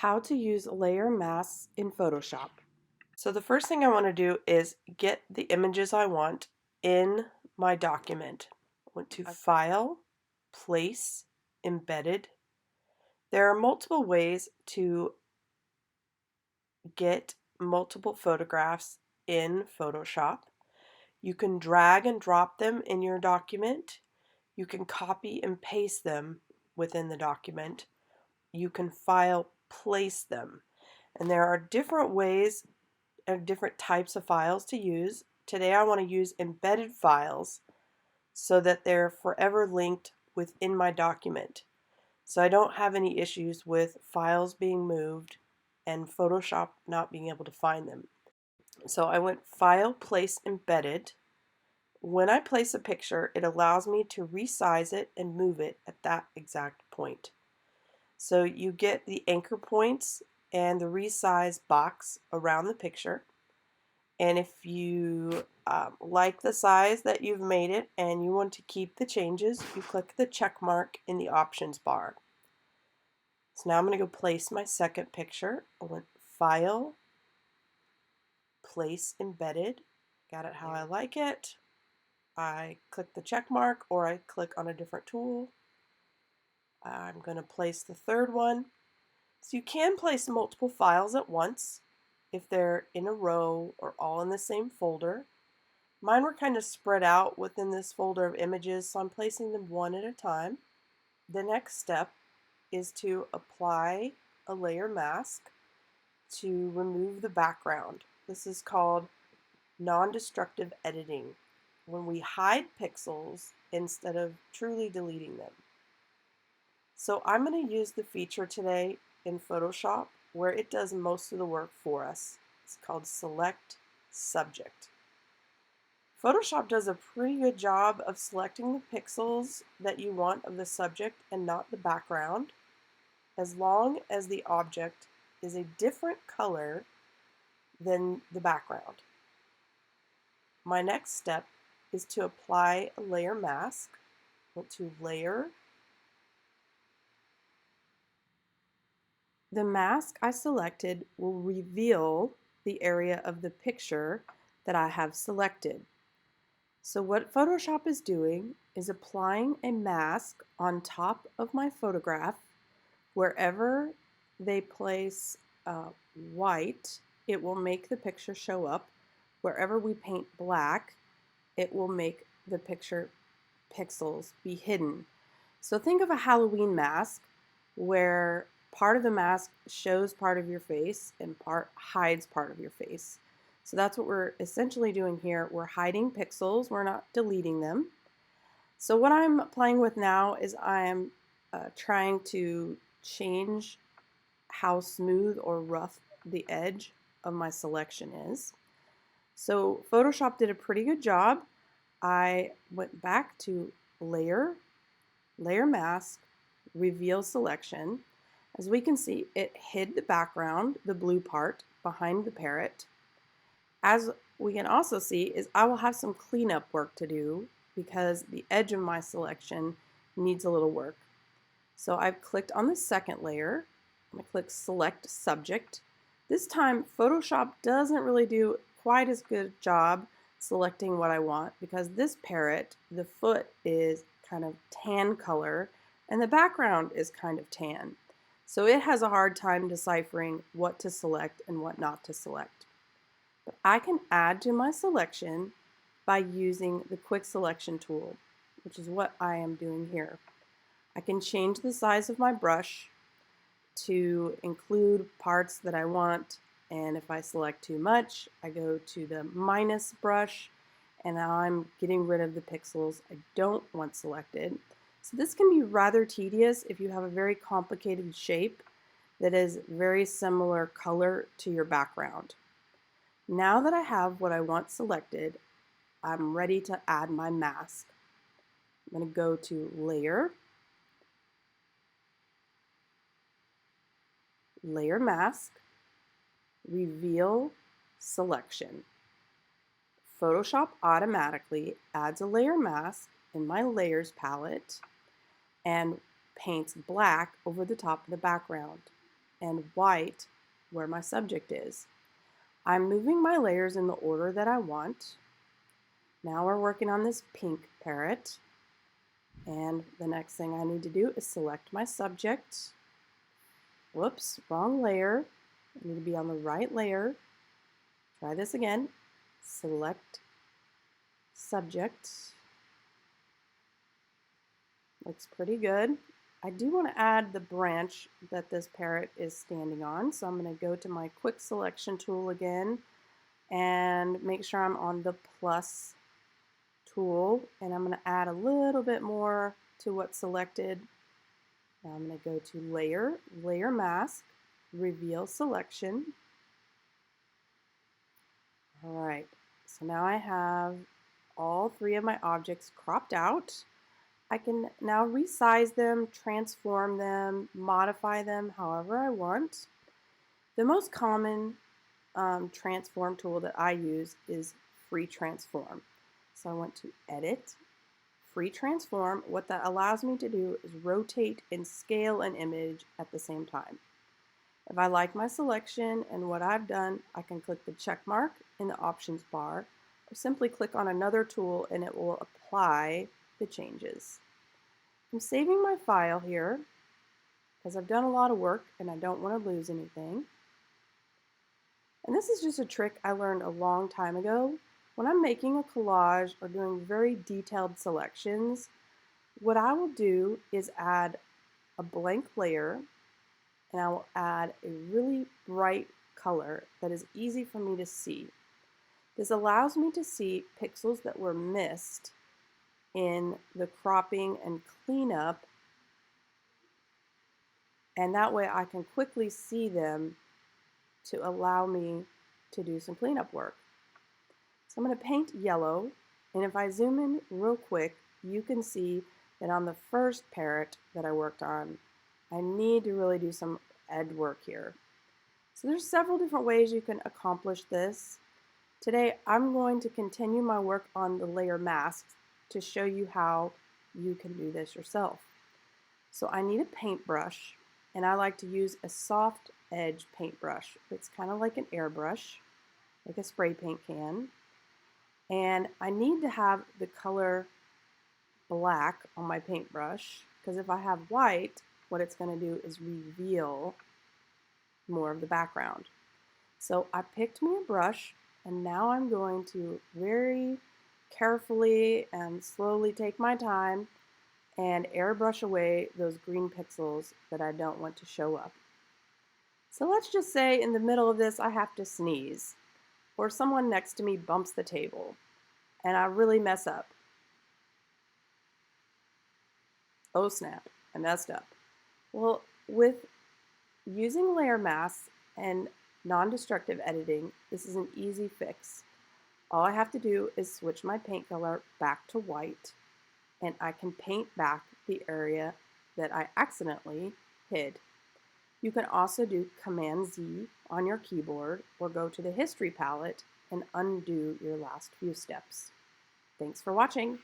How to use layer masks in Photoshop. So the first thing I want to do is get the images I want in my document. I went to File, Place, Embedded. There are multiple ways to get multiple photographs in Photoshop. You can drag and drop them in your document. You can copy and paste them within the document. You can file place them. And there are different ways and different types of files to use. Today I want to use embedded files so that they're forever linked within my document. So I don't have any issues with files being moved and Photoshop not being able to find them. So I went File, Place, Embedded. When I place a picture, it allows me to resize it and move it at that exact point. So you get the anchor points and the resize box around the picture. And if you like the size that you've made it and you want to keep the changes, you click the check mark in the options bar. So now I'm going to go place my second picture. I went File, Place Embedded. Got it how I like it. I click the check mark or I click on a different tool. I'm going to place the third one. So you can place multiple files at once if they're in a row or all in the same folder. Mine were kind of spread out within this folder of images, so I'm placing them one at a time. The next step is to apply a layer mask to remove the background. This is called non-destructive editing, when we hide pixels instead of truly deleting them. So I'm going to use the feature today in Photoshop where it does most of the work for us. It's called Select Subject. Photoshop does a pretty good job of selecting the pixels that you want of the subject and not the background, as long as the object is a different color than the background. My next step is to apply a layer mask. Go to Layer. The mask I selected will reveal the area of the picture that I have selected. So what Photoshop is doing is applying a mask on top of my photograph. Wherever they place white, it will make the picture show up. Wherever we paint black, it will make the picture pixels be hidden. So think of a Halloween mask where part of the mask shows part of your face and part hides part of your face. So that's what we're essentially doing here. We're hiding pixels, we're not deleting them. So what I'm playing with now is I'm trying to change how smooth or rough the edge of my selection is. So Photoshop did a pretty good job. I went back to Layer, Layer Mask, Reveal Selection. As we can see, it hid the background, the blue part, behind the parrot. As we can also see is I will have some cleanup work to do because the edge of my selection needs a little work. So I've clicked on the second layer. I'm going to click Select Subject. This time Photoshop doesn't really do quite as good a job selecting what I want because this parrot, the foot is kind of tan color and the background is kind of tan. So it has a hard time deciphering what to select and what not to select. But I can add to my selection by using the quick selection tool, which is what I am doing here. I can change the size of my brush to include parts that I want, and if I select too much, I go to the minus brush, and now I'm getting rid of the pixels I don't want selected. So this can be rather tedious if you have a very complicated shape that is very similar color to your background. Now that I have what I want selected, I'm ready to add my mask. I'm going to go to Layer, Layer Mask, Reveal Selection. Photoshop automatically adds a layer mask in my Layers palette and paints black over the top of the background. and white where my subject is. I'm moving my layers in the order that I want. Now we're working on this pink parrot. And the next thing I need to do is select my subject. Whoops, wrong layer. I need to be on the right layer. Try this again. Select subject. Looks pretty good. I do want to add the branch that this parrot is standing on, so I'm going to go to my quick selection tool again and make sure I'm on the plus tool, and I'm going to add a little bit more to what's selected. Now I'm going to go to layer, layer mask, reveal selection. All right, so now I have all three of my objects cropped out. I can now resize them, transform them, modify them however I want. The most common transform tool that I use is free transform. So I want to edit, free transform. What that allows me to do is rotate and scale an image at the same time. If I like my selection and what I've done, I can click the check mark in the options bar or simply click on another tool and it will apply the changes. I'm saving my file here because I've done a lot of work and I don't want to lose anything. And this is just a trick I learned a long time ago. When I'm making a collage or doing very detailed selections, what I will do is add a blank layer and I will add a really bright color that is easy for me to see. This allows me to see pixels that were missed in the cropping and cleanup, and that way I can quickly see them to allow me to do some cleanup work. So I'm going to paint yellow, and if I zoom in real quick, you can see that on the first parrot that I worked on, I need to really do some edge work here. So there's several different ways you can accomplish this. Today I'm going to continue my work on the layer masks to show you how you can do this yourself. So I need a paintbrush, and I like to use a soft edge paintbrush. It's kind of like an airbrush, like a spray paint can. And I need to have the color black on my paintbrush because if I have white, what it's going to do is reveal more of the background. So I picked me a brush, and now I'm going to very carefully and slowly take my time and airbrush away those green pixels that I don't want to show up. So let's just say in the middle of this I have to sneeze, or someone next to me bumps the table, and I really mess up. Oh snap, I messed up. Well, with using layer masks and non-destructive editing, this is an easy fix. All I have to do is switch my paint color back to white, and I can paint back the area that I accidentally hid. You can also do Command Z on your keyboard or go to the history palette and undo your last few steps. Thanks for watching.